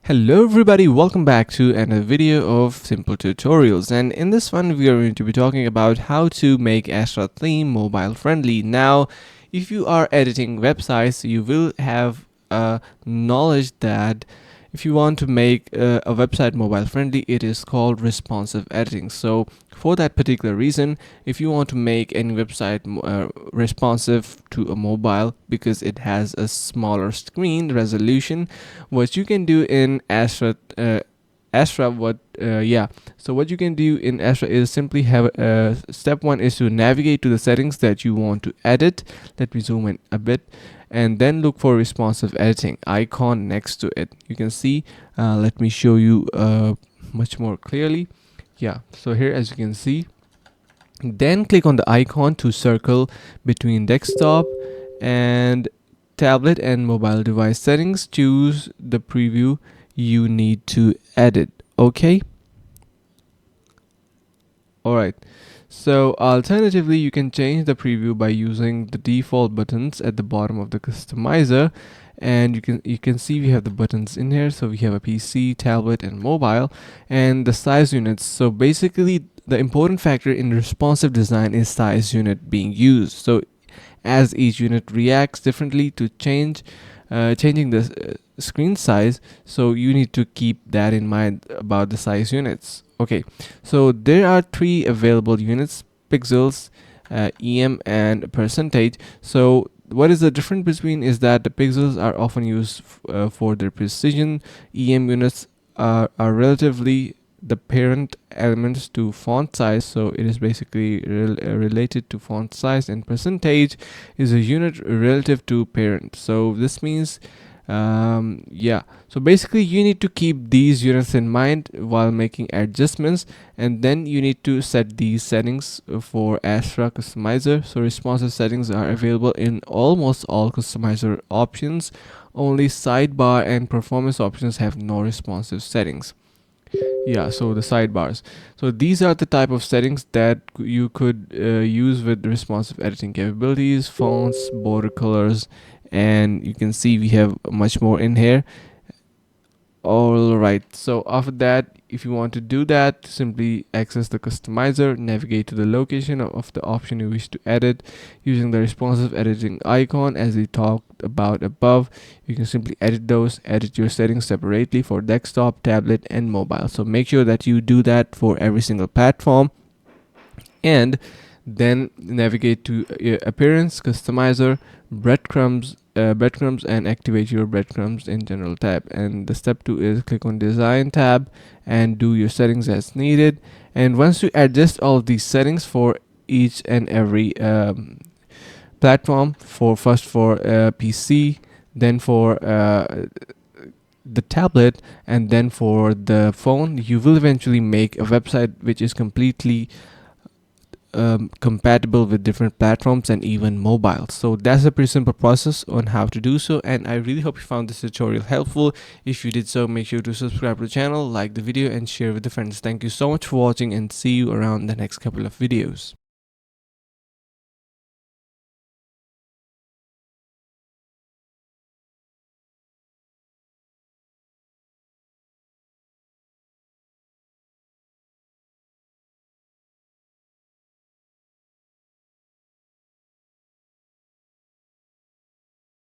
Hello everybody, welcome back to another video of simple tutorials, and in this one we are going to be talking about how to make Astra theme mobile friendly. Now if you are editing websites, you will have knowledge that if you want to make a website mobile friendly, it is called responsive editing. So for that particular reason, if you want to make any website responsive to a mobile because it has a smaller screen resolution, what you can do in Astra, so what you can do in Astra is simply have step one is to navigate to the settings that you want to edit. Let me zoom in a bit, and then look for responsive editing icon next to it. You can see, let me show you much more clearly. Yeah, so here, as you can see, then click on the icon to circle between desktop and tablet and mobile device settings. Choose the preview you need to edit. Okay, all right. So alternatively, you can change the preview by using the default buttons at the bottom of the customizer, and you can see we have the buttons in here. So we have a PC, tablet, and mobile, and the size units. So basically, the important factor in responsive design is size unit being used. So as each unit reacts differently to changing the screen size, so you need to keep that in mind about the size units. Okay, so there are three available units: pixels, em, and percentage. So what is the difference between is that the pixels are often used for their precision. Em units are relatively the parent elements to font size, so it is basically related to font size, and percentage is a unit relative to parent. So this means so basically you need to keep these units in mind while making adjustments, and then you need to set these settings for Astra customizer. So responsive settings are available in almost all customizer options. Only sidebar and performance options have no responsive settings. Yeah, so the sidebars, so these are the type of settings that you could use with responsive editing capabilities: fonts, border colors, and you can see we have much more in here. All right, so after that, if you want to do that, simply access the customizer, navigate to the location of the option you wish to edit using the responsive editing icon as we talked about above. You can simply edit your settings separately for desktop, tablet, and mobile. So make sure that you do that for every single platform, and then navigate to appearance, customizer, breadcrumbs, and activate your breadcrumbs in general tab. And the step 2 is click on design tab and do your settings as needed. And once you adjust all of these settings for each and every platform, for PC, then for the tablet, and then for the phone, you will eventually make a website which is completely compatible with different platforms and even mobile. So that's a pretty simple process on how to do so, and I really hope you found this tutorial helpful. If you did so, make sure to subscribe to the channel, like the video, and share with the friends. Thank you so much for watching, and see you around the next couple of videos.